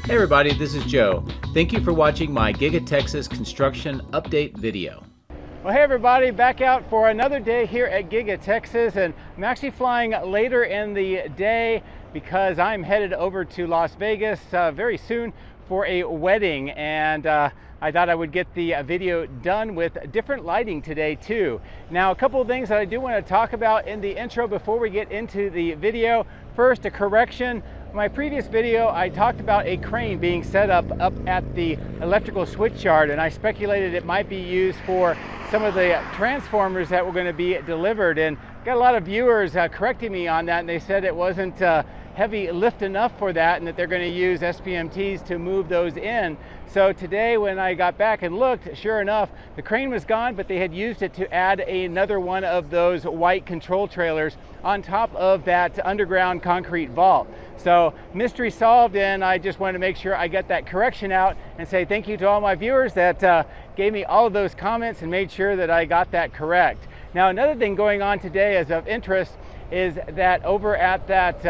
Hey everybody, this is Joe. Thank you for watching my Giga-Texas construction update video. Well, hey everybody, back out for another day here at Giga-Texas, and I'm actually flying later in the day because I'm headed over to Las Vegas very soon for a wedding, and I thought I would get the video done with different lighting today too. Now, a couple of things that I do want to talk about in the intro before we get into the video. First, a correction. In my previous video, I talked about a crane being set up at the electrical switch yard, and I speculated it might be used for some of the transformers that were going to be delivered, and got a lot of viewers correcting me on that, and they said it wasn't heavy lift enough for that, and that they're going to use SPMTs to move those in. So today when I got back and looked, sure enough, the crane was gone, but they had used it to add another one of those white control trailers on top of that underground concrete vault. So mystery solved, and I just wanted to make sure I get that correction out and say thank you to all my viewers that gave me all of those comments and made sure that I got that correct. Now, another thing going on today as of interest is that over at that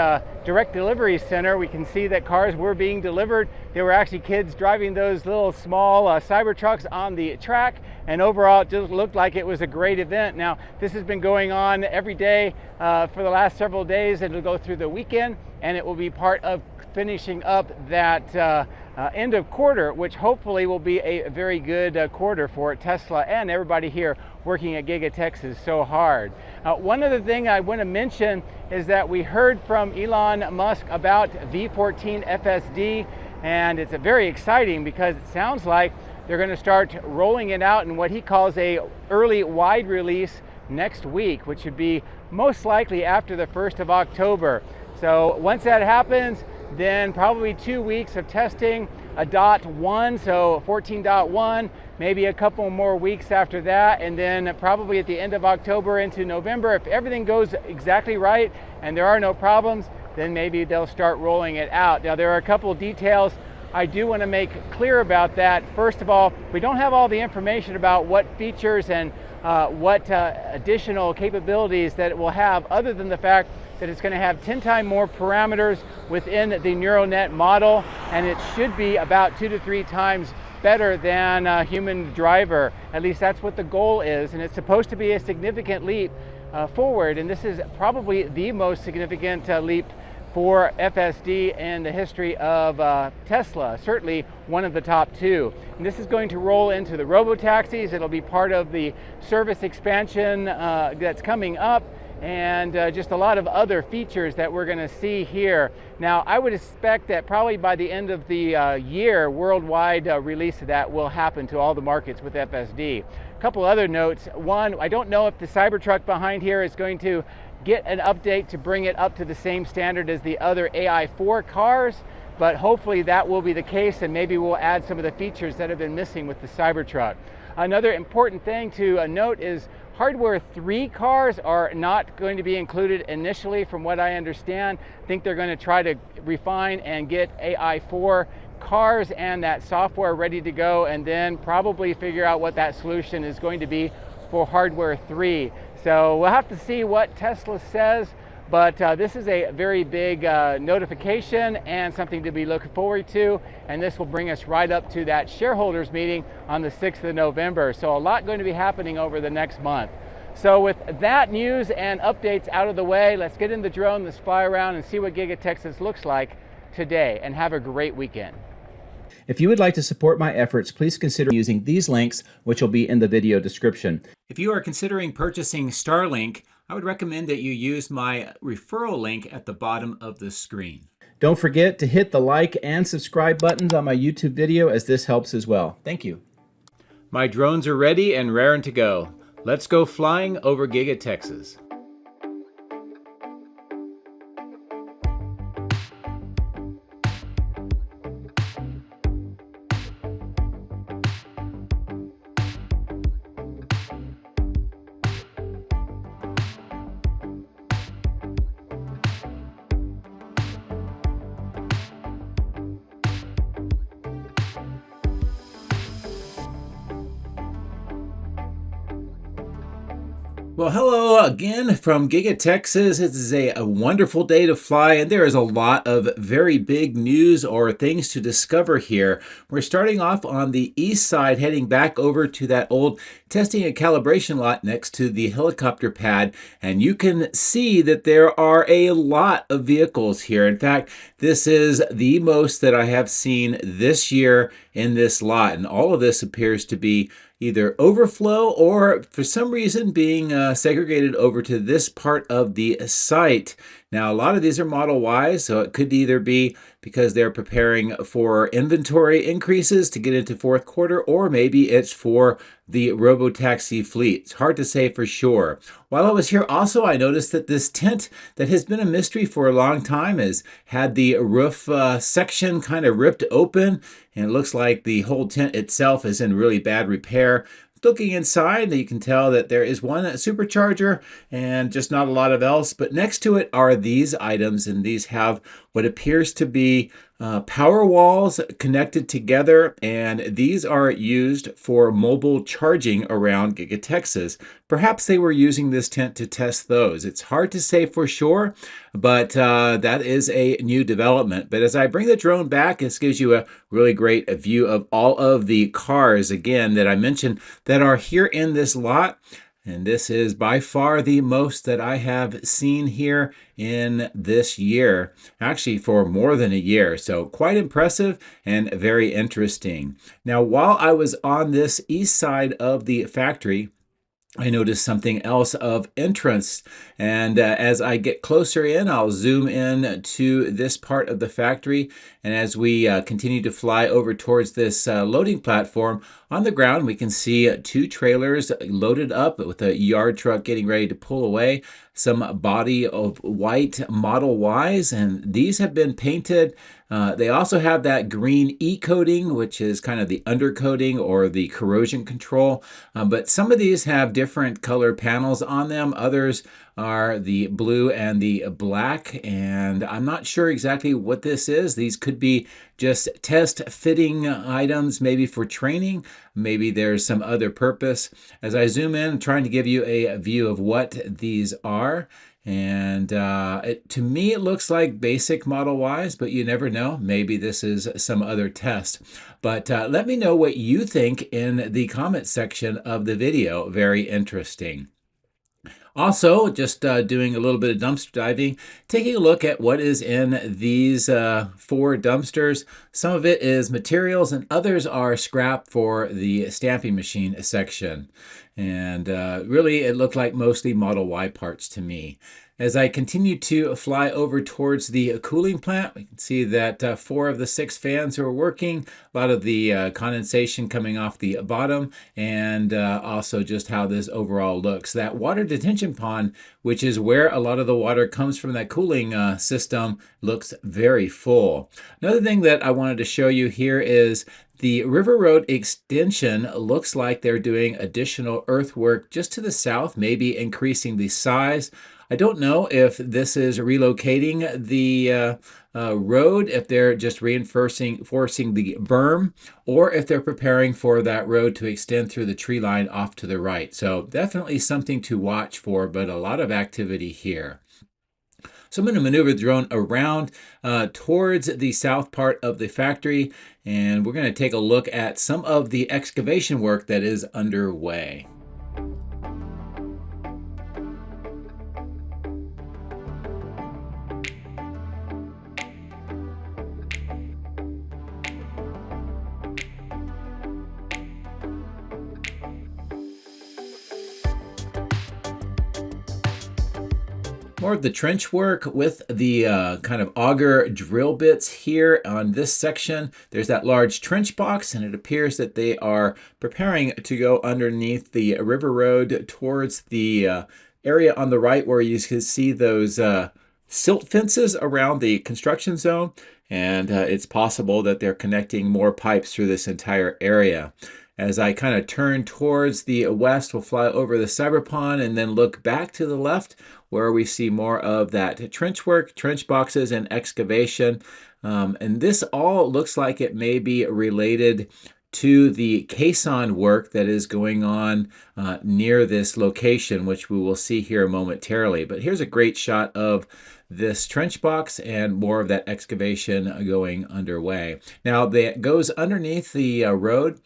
direct delivery center, we can see that cars were being delivered. There were actually kids driving those little small Cybertrucks on the track, and overall it just looked like it was a great event. Now, this has been going on every day for the last several days. It'll go through the weekend, and it will be part of finishing up that end of quarter, which hopefully will be a very good quarter for Tesla and everybody here working at Giga-Texas so hard. One other thing I want to mention is that we heard from Elon Musk about V14 FSD, and it's very exciting because it sounds like they're going to start rolling it out in what he calls a early wide release next week, which would be most likely after the 1st of October. So once that happens, then probably 2 weeks of testing a .1, so 14.1, maybe a couple more weeks after that, and then probably at the end of October into November, if everything goes exactly right and there are no problems, then maybe they'll start rolling it out. Now, there are a couple of details I do want to make clear about that. First of all, we don't have all the information about what features and what additional capabilities that it will have, other than the fact that it's going to have 10 times more parameters within the neural net model, and it should be about 2 to 3 times better than a human driver. At least that's what the goal is, and it's supposed to be a significant leap forward, and this is probably the most significant leap for FSD in the history of Tesla, certainly one of the top 2. And this is going to roll into the robo-taxis. It'll be part of the service expansion that's coming up, and just a lot of other features that we're going to see here. Now, I would expect that probably by the end of the year, worldwide release of that will happen to all the markets with FSD. A couple other notes. One, I don't know if the Cybertruck behind here is going to get an update to bring it up to the same standard as the other AI4 cars, but hopefully that will be the case, and maybe we'll add some of the features that have been missing with the Cybertruck. Another important thing to note is Hardware 3 cars are not going to be included initially, from what I understand. I think they're going to try to refine and get AI4 cars and that software ready to go, and then probably figure out what that solution is going to be for Hardware 3. So we'll have to see what Tesla says, but this is a very big notification and something to be looking forward to, and this will bring us right up to that shareholders meeting on the 6th of November. So a lot going to be happening over the next month. So with that news and updates out of the way, let's get in the drone, let's fly around and see what Giga-Texas looks like today, and have a great weekend. If you would like to support my efforts, please consider using these links, which will be in the video description. If you are considering purchasing Starlink, I would recommend that you use my referral link at the bottom of the screen. Don't forget to hit the like and subscribe buttons on my YouTube video, as this helps as well. Thank you. My drones are ready and raring to go. Let's go flying over Giga-Texas. Well, hello again from Giga-Texas. It is a wonderful day to fly, and there is a lot of very big news or things to discover here. We're starting off on the east side, heading back over to that old testing and calibration lot next to the helicopter pad, and you can see that there are a lot of vehicles here. In fact, this is the most that I have seen this year in this lot, and all of this appears to be either overflow or for some reason being segregated over to this part of the site. Now, a lot of these are Model Ys, so it could either be because they're preparing for inventory increases to get into fourth quarter, or maybe it's for the robo-taxi fleet. It's hard to say for sure. While I was here also, I noticed that this tent that has been a mystery for a long time has had the roof section kind of ripped open, and it looks like the whole tent itself is in really bad repair. Looking inside, you can tell that there is one supercharger and just not a lot of else. But next to it are these items, and these have what appears to be power walls connected together, and these are used for mobile charging around Giga-Texas. Perhaps they were using this tent to test those. It's hard to say for sure, but that is a new development. But as I bring the drone back, this gives you a really great view of all of the cars, again, that I mentioned that are here in this lot. And this is by far the most that I have seen here in this year, actually for more than a year. So quite impressive and very interesting. Now, while I was on this east side of the factory, I noticed something else of interest, and as I get closer in, I'll zoom in to this part of the factory, and as we continue to fly over towards this loading platform, on the ground we can see two trailers loaded up with a yard truck getting ready to pull away, some body of white Model Ys, and these have been painted. They also have that green E-coating, which is kind of the undercoating or the corrosion control. But some of these have different color panels on them. Others are the blue and the black. And I'm not sure exactly what this is. These could be just test fitting items, maybe for training. Maybe there's some other purpose. As I zoom in, I'm trying to give you a view of what these are. And to me, it looks like basic Model Ys, but you never know. Maybe this is some other test. But let me know what you think in the comment section of the video. Very interesting. Also, just doing a little bit of dumpster diving, taking a look at what is in these 4 dumpsters. Some of it is materials and others are scrap for the stamping machine section. And really, it looked like mostly Model Y parts to me. As I continue to fly over towards the cooling plant, we can see that 4 of the 6 fans are working, a lot of the condensation coming off the bottom, and also just how this overall looks. That water detention pond, which is where a lot of the water comes from that cooling system, looks very full. Another thing that I wanted to show you here is the River Road extension. Looks like they're doing additional earthwork just to the south, maybe increasing the size. I don't know if this is relocating the road, if they're just reinforcing the berm, or if they're preparing for that road to extend through the tree line off to the right. So definitely something to watch for, but a lot of activity here. So I'm going to maneuver the drone around towards the south part of the factory, and we're going to take a look at some of the excavation work that is underway. More of the trench work with the kind of auger drill bits here on this section. There's that large trench box, and it appears that they are preparing to go underneath the river road towards the area on the right where you can see those silt fences around the construction zone. And it's possible that they're connecting more pipes through this entire area. As I kind of turn towards the west, we'll fly over the cyberpond and then look back to the left where we see more of that trench work, trench boxes, and excavation. And this all looks like it may be related to the caisson work that is going on near this location, which we will see here momentarily. But here's a great shot of this trench box and more of that excavation going underway. Now, that goes underneath the road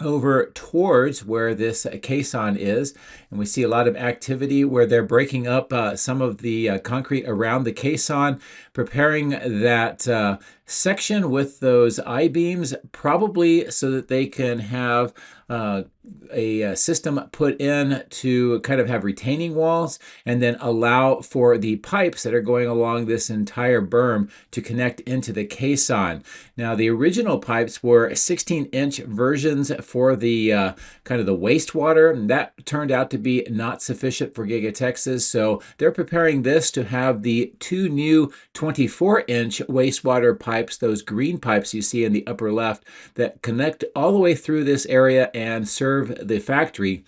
over towards where this caisson is, and we see a lot of activity where they're breaking up some of the concrete around the caisson, preparing that section with those I-beams, probably so that they can have a system put in to kind of have retaining walls and then allow for the pipes that are going along this entire berm to connect into the caisson. Now, the original pipes were 16-inch versions for the kind of the wastewater, and that turned out to be not sufficient for Giga-Texas, so they're preparing this to have the two new 24-inch wastewater pipes, those green pipes you see in the upper left, that connect all the way through this area and serve the factory.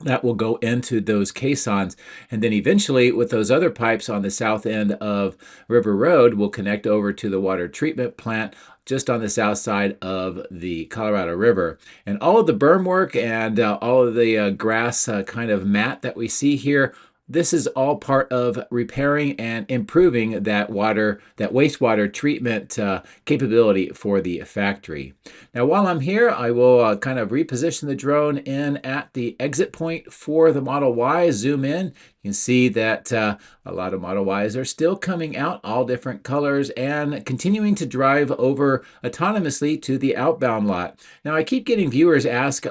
That will go into those caissons, and then eventually with those other pipes on the south end of River Road will connect over to the water treatment plant just on the south side of the Colorado River. And all of the berm work and all of the grass kind of mat that we see here, this is all part of repairing and improving that wastewater treatment capability for the factory. Now, while I'm here, I will kind of reposition the drone in at the exit point for the Model Y. Zoom in. You can see that a lot of Model Ys are still coming out, all different colors, and continuing to drive over autonomously to the outbound lot. Now, I keep getting viewers ask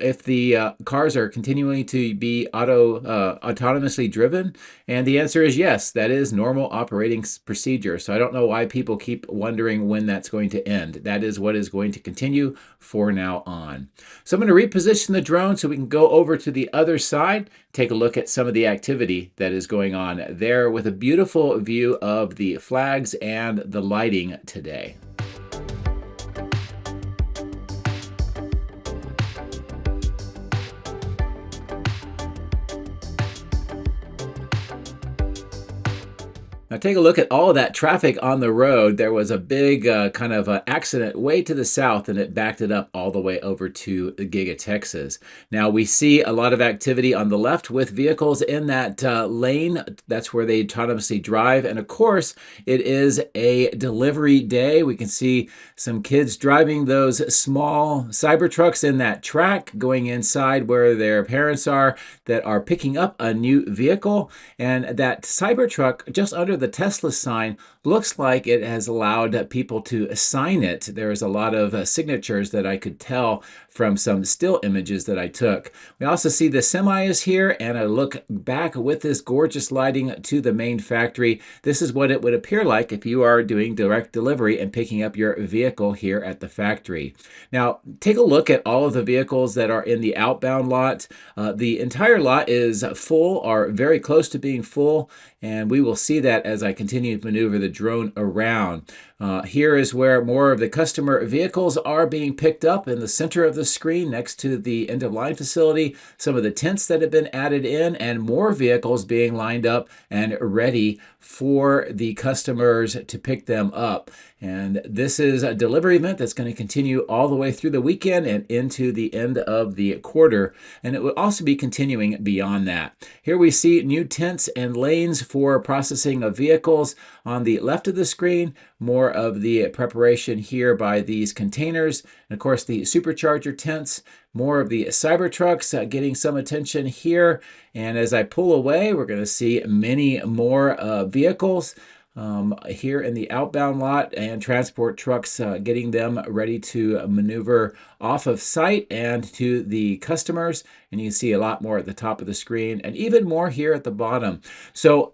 if the cars are continuing to be autonomously driven, and the answer is yes. That is normal operating procedure. So I don't know why people keep wondering when that's going to end. That is what is going to continue for now on. So I'm going to reposition the drone so we can go over to the other side, take a look at some of the activity that is going on there with a beautiful view of the flags and the lighting today. Now take a look at all of that traffic on the road. There was a big kind of accident way to the south, and it backed it up all the way over to Giga-Texas. Now we see a lot of activity on the left with vehicles in that lane. That's where they autonomously drive. And of course, it is a delivery day. We can see some kids driving those small Cybertrucks in that track, going inside where their parents are, that are picking up a new vehicle. And that Cybertruck just under the Tesla sign looks like it has allowed people to sign it. There's a lot of signatures that I could tell from some still images that I took. We also see the semi is here, and I look back with this gorgeous lighting to the main factory. This is what it would appear like if you are doing direct delivery and picking up your vehicle here at the factory. Now, take a look at all of the vehicles that are in the outbound lot. The entire lot is full, or very close to being full, and we will see that as I continue to maneuver the drone around. Here is where more of the customer vehicles are being picked up in the center of the screen next to the end-of-line facility, some of the tents that have been added in, and more vehicles being lined up and ready for the customers to pick them up. And this is a delivery event that's going to continue all the way through the weekend and into the end of the quarter, and it will also be continuing beyond that. Here we see new tents and lanes for processing of vehicles on the left of the screen, more of the preparation here by these containers, and of course the supercharger tents, more of the Cybertrucks getting some attention here. And as I pull away, we're going to see many more vehicles here in the outbound lot, and transport trucks getting them ready to maneuver off of site and to the customers. And you can see a lot more at the top of the screen and even more here at the bottom. So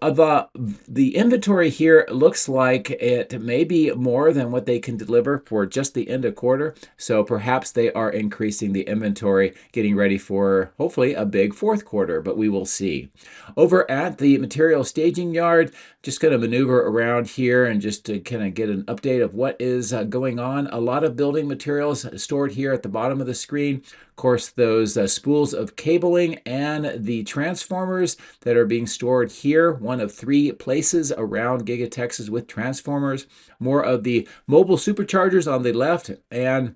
the inventory here looks like it may be more than what they can deliver for just the end of quarter. So perhaps they are increasing the inventory, getting ready for hopefully a big fourth quarter, but we will see. Over at the material staging yard, just going to maneuver around here and just to kind of get an update of what is going on. A lot of building materials stored here at the bottom of the screen. Of course, those spools of cabling and the transformers that are being stored here, one of 3 places around Giga-Texas with transformers. More of the mobile superchargers on the left, and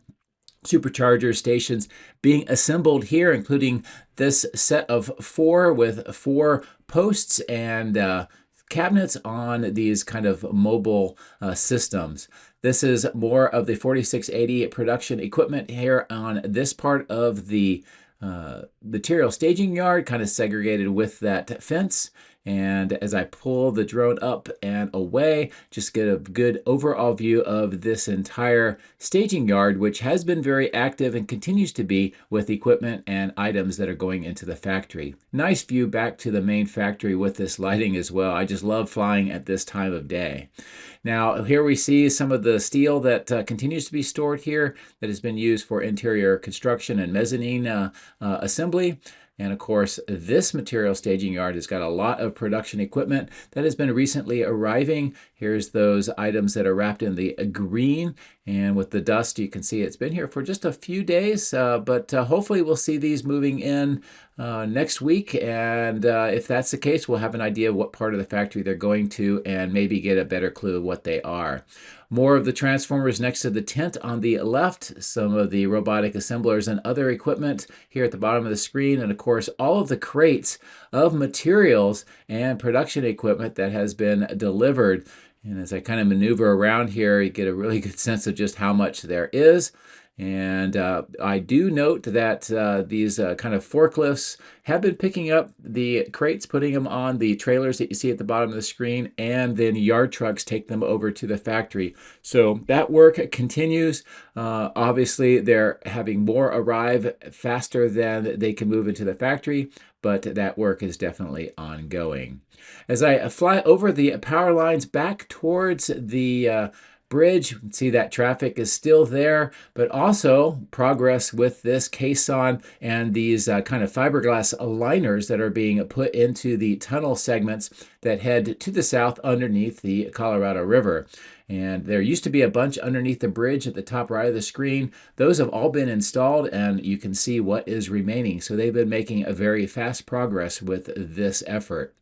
supercharger stations being assembled here, including this set of 4 with 4 posts and cabinets on these kind of mobile systems. This is more of the 4680 production equipment here on this part of the material staging yard, kind of segregated with that fence. And as I pull the drone up and away, just get a good overall view of this entire staging yard, which has been very active and continues to be with equipment and items that are going into the factory. Nice view back to the main factory with this lighting as well. I just love flying at this time of day. Now, here we see some of the steel that continues to be stored here that has been used for interior construction and mezzanine assembly. And of course, this material staging yard has got a lot of production equipment that has been recently arriving. Here's those items that are wrapped in the green. And with the dust, you can see it's been here for just a few days, but hopefully we'll see these moving in next week. And if that's the case, we'll have an idea of what part of the factory they're going to and maybe get a better clue of what they are. More of the transformers next to the tent on the left, some of the robotic assemblers and other equipment here at the bottom of the screen, and of course all of the crates of materials and production equipment that has been delivered. And as I kind of maneuver around here, you get a really good sense of just how much there is. And I do note that these kind of forklifts have been picking up the crates, putting them on the trailers that you see at the bottom of the screen, and then yard trucks take them over to the factory. So that work continues. Obviously, they're having more arrive faster than they can move into the factory, but that work is definitely ongoing. As I fly over the power lines back towards the bridge, you can see that traffic is still there, but also progress with this caisson and these kind of fiberglass liners that are being put into the tunnel segments that head to the south underneath the Colorado River. And there used to be a bunch underneath the bridge at the top right of the screen. Those have all been installed, and you can see what is remaining. So they've been making a very fast progress with this effort.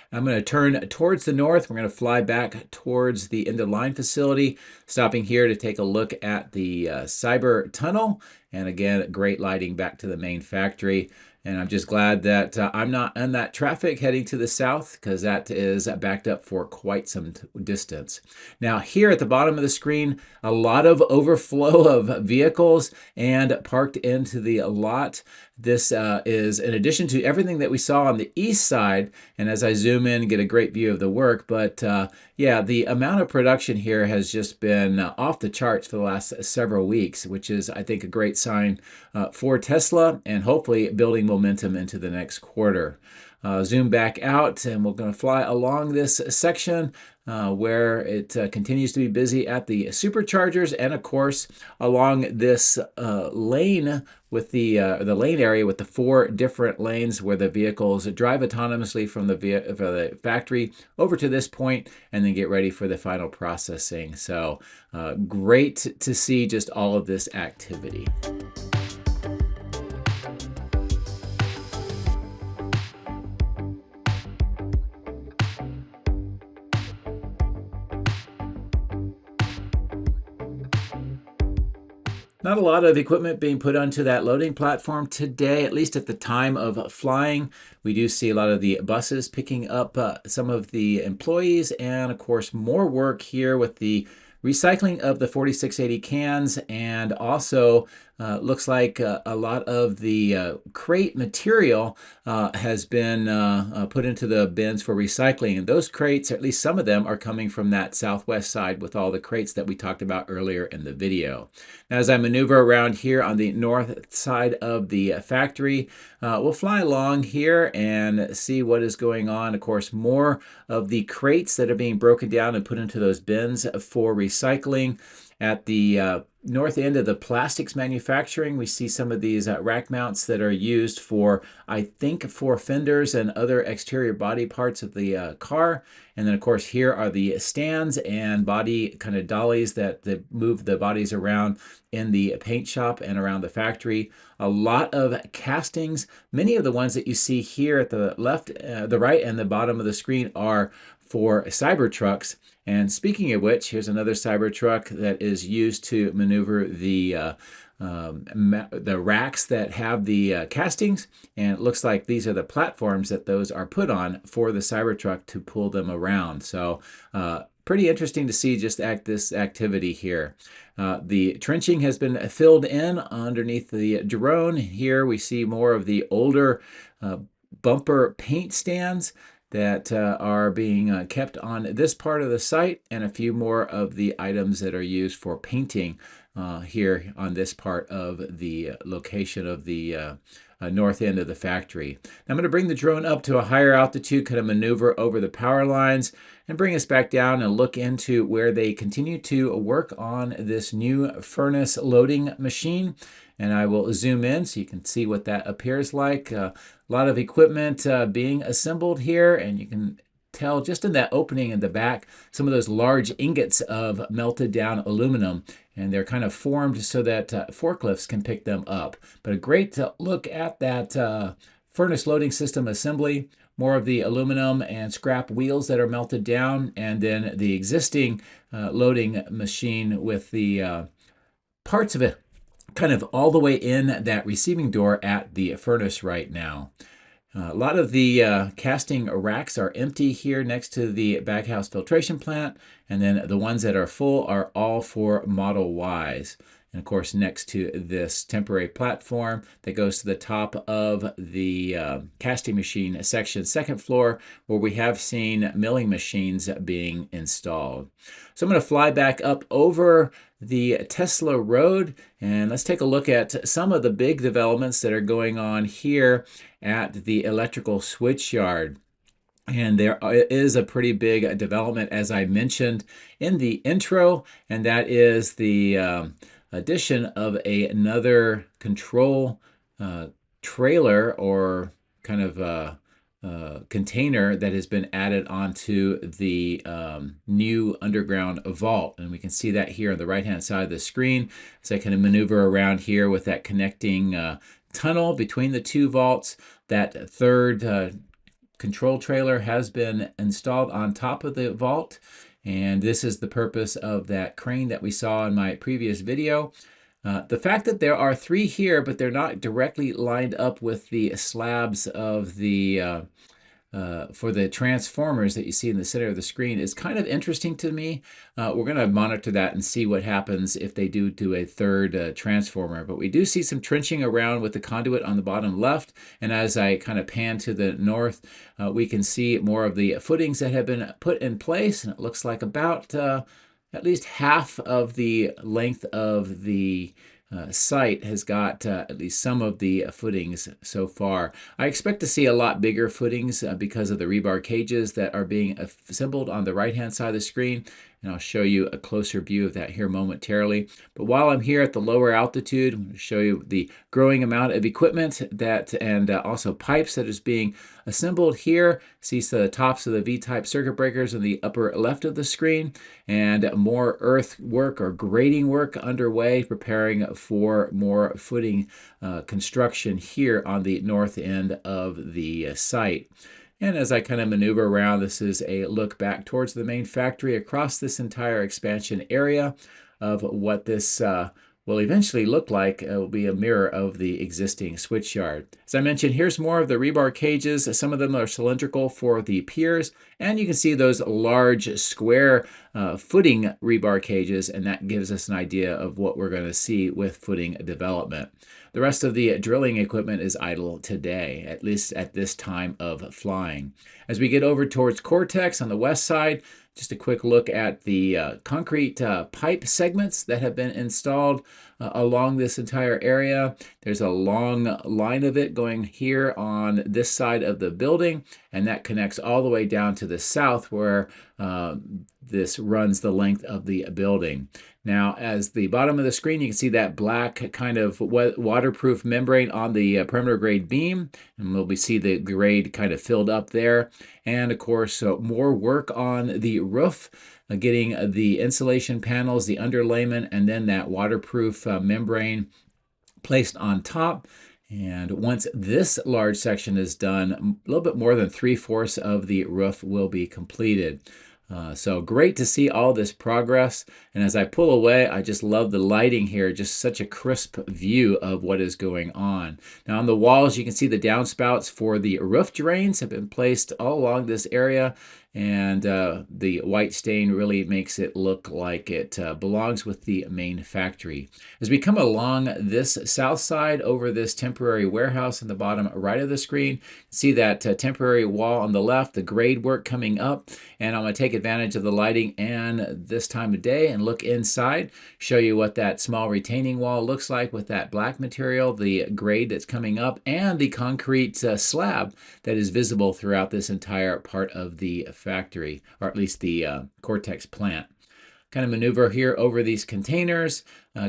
I'm going to turn towards the north. We're going to fly back towards the end of line facility, stopping here to take a look at the Cyber Tunnel. And again, great lighting back to the main factory. And I'm just glad that I'm not in that traffic heading to the south, because that is backed up for quite some distance. Now here at the bottom of the screen, a lot of overflow of vehicles and parked into the lot. This is in addition to everything that we saw on the east side. And as I zoom in, get a great view of the work. But yeah, the amount of production here has just been off the charts for the last several weeks, which is, I think, a great sign for Tesla and hopefully building momentum into the next quarter. Zoom back out, and we're going to fly along this section where it continues to be busy at the superchargers, and of course along this lane with the lane area with the 4 different lanes where the vehicles drive autonomously from the factory over to this point and then get ready for the final processing. So great to see just all of this activity. Not a lot of equipment being put onto that loading platform today, at least at the time of flying. We do see a lot of the buses picking up some of the employees, and of course more work here with the recycling of the 4680 cans, and also looks like a lot of the crate material has been put into the bins for recycling. And those crates, at least some of them, are coming from that southwest side with all the crates that we talked about earlier in the video. Now, as I maneuver around here on the north side of the factory, we'll fly along here and see what is going on. Of course, more of the crates that are being broken down and put into those bins for recycling. At the north end of the plastics manufacturing, we see some of these rack mounts that are used for, I think, for fenders and other exterior body parts of the car. And then, of course, here are the stands and body kind of dollies that move the bodies around in the paint shop and around the factory. A lot of castings. Many of the ones that you see here at the left, the right, and the bottom of the screen are for Cybertrucks. And speaking of which, here's another Cybertruck that is used to maneuver the racks that have the castings, and it looks like these are the platforms that those are put on for the Cybertruck to pull them around. So pretty interesting to see just this activity here. The trenching has been filled in underneath the drone. Here we see more of the older bumper paint stands that are being kept on this part of the site, and a few more of the items that are used for painting here on this part of the location of the north end of the factory. Now I'm going to bring the drone up to a higher altitude, kind of maneuver over the power lines, and bring us back down and look into where they continue to work on this new furnace loading machine. And I will zoom in so you can see what that appears like. A lot of equipment being assembled here, and you can tell just in that opening in the back some of those large ingots of melted down aluminum, and they're kind of formed so that forklifts can pick them up. But a great look at that furnace loading system assembly. More of the aluminum and scrap wheels that are melted down, and then the existing loading machine with the parts of it kind of all the way in that receiving door at the furnace right now. A lot of the casting racks are empty here next to the baghouse filtration plant, and then the ones that are full are all for Model Ys. And of course, next to this temporary platform that goes to the top of the casting machine section, second floor, where we have seen milling machines being installed. So I'm going to fly back up over the Tesla road, and let's take a look at some of the big developments that are going on here at the electrical switch yard. And there is a pretty big development, as I mentioned in the intro, and that is the addition of another control trailer, or kind of container that has been added onto the new underground vault. And we can see that here on the right hand side of the screen as I kind of maneuver around here with that connecting tunnel between the two vaults. That third control trailer has been installed on top of the vault, and this is the purpose of that crane that we saw in my previous video. The fact that there are 3 here, but they're not directly lined up with the slabs of the for the transformers that you see in the center of the screen is kind of interesting to me. We're going to monitor that and see what happens if they do a third transformer. But we do see some trenching around with the conduit on the bottom left. And as I kind of pan to the north, we can see more of the footings that have been put in place. And it looks like about at least half of the length of the site has got at least some of the footings so far. I expect to see a lot bigger footings because of the rebar cages that are being assembled on the right hand side of the screen, and I'll show you a closer view of that here momentarily. But while I'm here at the lower altitude, I'm going to show you the growing amount of equipment that and also pipes that is being assembled here. See the tops of the V-type circuit breakers in the upper left of the screen, and more earth work or grading work underway, preparing for more footing construction here on the north end of the site. And as I kind of maneuver around, this is a look back towards the main factory across this entire expansion area of what this will eventually look like. It will be a mirror of the existing switchyard. As I mentioned, here's more of the rebar cages. Some of them are cylindrical for the piers, and you can see those large square footing rebar cages, and that gives us an idea of what we're going to see with footing development. The rest of the drilling equipment is idle today, at least at this time of flying. As we get over towards Cortex on the west side, just a quick look at the concrete pipe segments that have been installed along this entire area. There's a long line of it going here on this side of the building, and that connects all the way down to the south where this runs the length of the building. Now, as the bottom of the screen, you can see that black kind of waterproof membrane on the perimeter grade beam, and we'll see the grade kind of filled up there. And of course, more work on the roof, getting the insulation panels, the underlayment, and then that waterproof membrane placed on top. And once this large section is done, a little bit more than 3/4 of the roof will be completed. So great to see all this progress. And as I pull away, I just love the lighting here, just such a crisp view of what is going on. Now on the walls, you can see the downspouts for the roof drains have been placed all along this area. And the white stain really makes it look like it belongs with the main factory. As we come along this south side over this temporary warehouse in the bottom right of the screen, see that temporary wall on the left, the grade work coming up, and I'm going to take advantage of the lighting and this time of day and look inside, show you what that small retaining wall looks like with that black material, the grade that's coming up, and the concrete slab that is visible throughout this entire part of the factory, or at least the Cortex plant. Kind of maneuver here over these containers,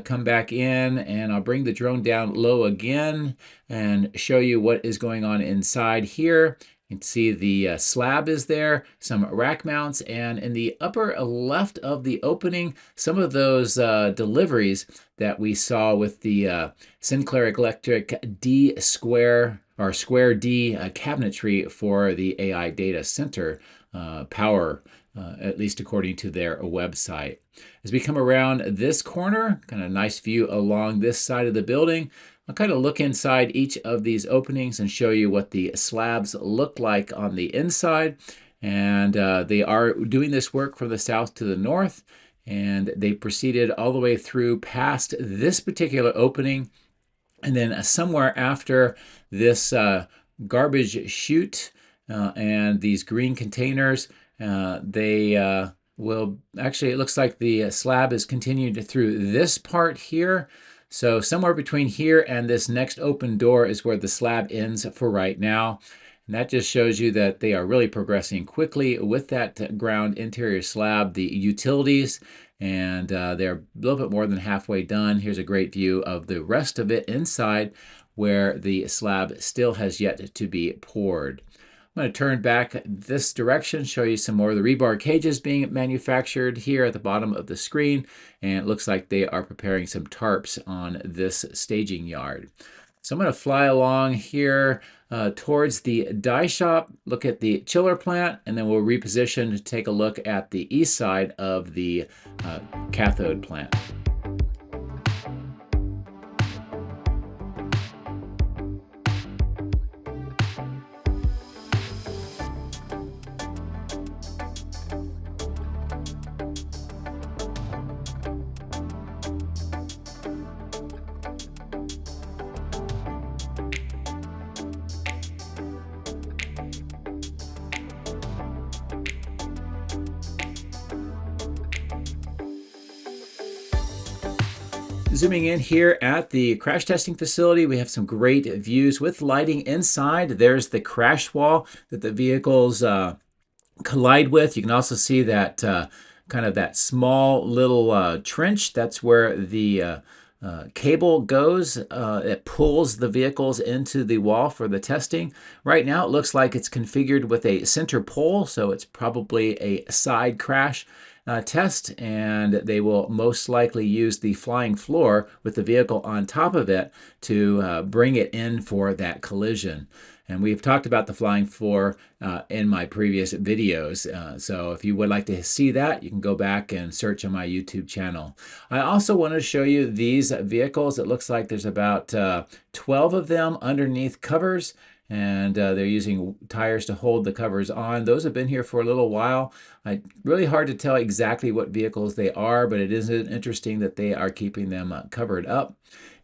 come back in, and I'll bring the drone down low again and show you what is going on inside here. You can see the slab is there, some rack mounts, and in the upper left of the opening, some of those deliveries that we saw with the Sinclair Electric D Square or Square D cabinetry for the AI data center power, at least according to their website. As we come around this corner, kind of nice view along this side of the building, I'll kind of look inside each of these openings and show you what the slabs look like on the inside. And they are doing this work from the south to the north, and they proceeded all the way through past this particular opening. And then somewhere after this garbage chute and these green containers, they will actually, it looks like the slab is continued through this part here. So somewhere between here and this next open door is where the slab ends for right now. And that just shows you that they are really progressing quickly with that ground interior slab, the utilities, and they're a little bit more than halfway done. Here's a great view of the rest of it inside where the slab still has yet to be poured. I'm going to turn back this direction, show you some more of the rebar cages being manufactured here at the bottom of the screen. And it looks like they are preparing some tarps on this staging yard. So I'm going to fly along here towards the die shop, look at the chiller plant, and then we'll reposition to take a look at the east side of the cathode plant. Zooming in here at the crash testing facility, we have some great views with lighting inside. There's the crash wall that the vehicles collide with. You can also see that kind of that small little trench. That's where the cable goes. It pulls the vehicles into the wall for the testing. Right now it looks like it's configured with a center pole, so it's probably a side crash test, and they will most likely use the flying floor with the vehicle on top of it to bring it in for that collision. And we've talked about the flying floor in my previous videos. So if you would like to see that, you can go back and search on my YouTube channel. I also want to show you these vehicles. It looks like there's about 12 of them underneath covers, and they're using tires to hold the covers on. Those have been here for a little while. Really hard to tell exactly what vehicles they are, but it is interesting that they are keeping them covered up.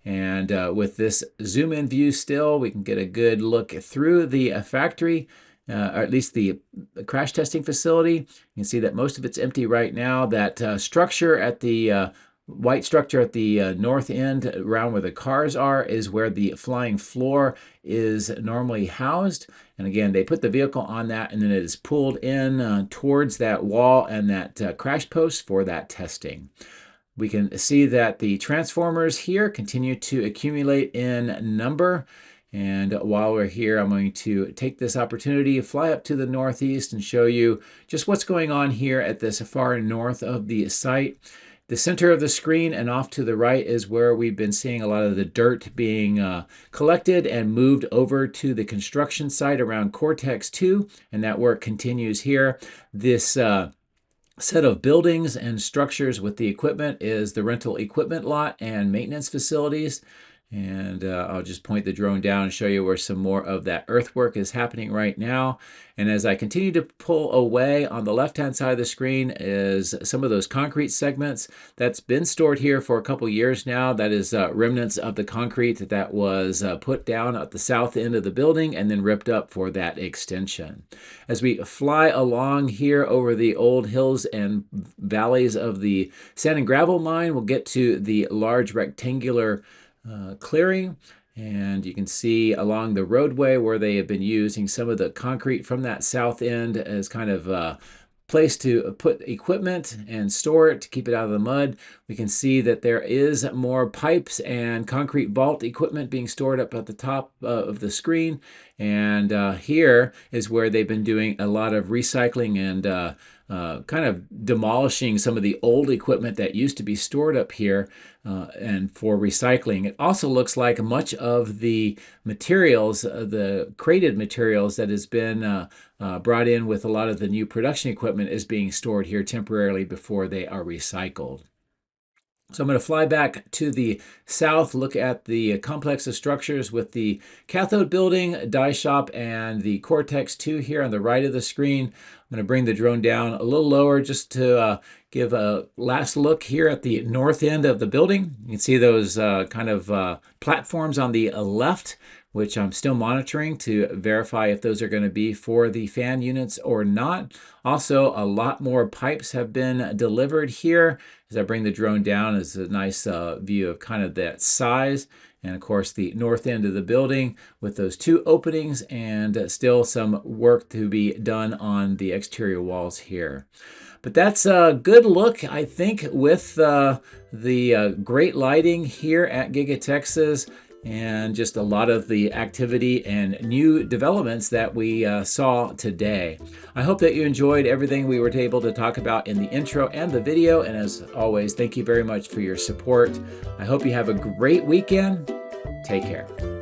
And with this zoom in view still, we can get a good look through the factory, or at least the crash testing facility. You can see that most of it's empty right now. That structure at the white structure at the north end around where the cars are is where the flying floor is normally housed. And again, they put the vehicle on that, and then it is pulled in towards that wall and that crash post for that testing. We can see that the transformers here continue to accumulate in number. And while we're here, I'm going to take this opportunity to fly up to the northeast and show you just what's going on here at this far north of the site. The center of the screen and off to the right is where we've been seeing a lot of the dirt being collected and moved over to the construction site around Cortex 2, and that work continues here. This set of buildings and structures with the equipment is the rental equipment lot and maintenance facilities. And I'll just point the drone down and show you where some more of that earthwork is happening right now. And as I continue to pull away, on the left-hand side of the screen is some of those concrete segments that's been stored here for a couple years now. That is remnants of the concrete that was put down at the south end of the building and then ripped up for that extension. As we fly along here over the old hills and valleys of the sand and gravel mine, we'll get to the large rectangular clearing, and you can see along the roadway where they have been using some of the concrete from that south end as kind of a place to put equipment and store it to keep it out of the mud. We can see that there is more pipes and concrete vault equipment being stored up at the top of the screen, and here is where they've been doing a lot of recycling and kind of demolishing some of the old equipment that used to be stored up here and for recycling. It also looks like much of the materials, the crated materials that has been brought in with a lot of the new production equipment, is being stored here temporarily before they are recycled. So I'm going to fly back to the south, look at the complex of structures with the cathode building, die shop, and the Cortex 2 here on the right of the screen. I'm going to bring the drone down a little lower just to give a last look here at the north end of the building. You can see those kind of platforms on the left, which I'm still monitoring to verify if those are going to be for the fan units or not. Also, a lot more pipes have been delivered here. As I bring the drone down, it's a nice view of kind of that size. And of course, the north end of the building with those two openings, and still some work to be done on the exterior walls here. But that's a good look, I think, with the great lighting here at Giga-Texas, and just a lot of the activity and new developments that we saw today. I hope that you enjoyed everything we were able to talk about in the intro and the video, and as always, thank you very much for your support. I hope you have a great weekend. Take care.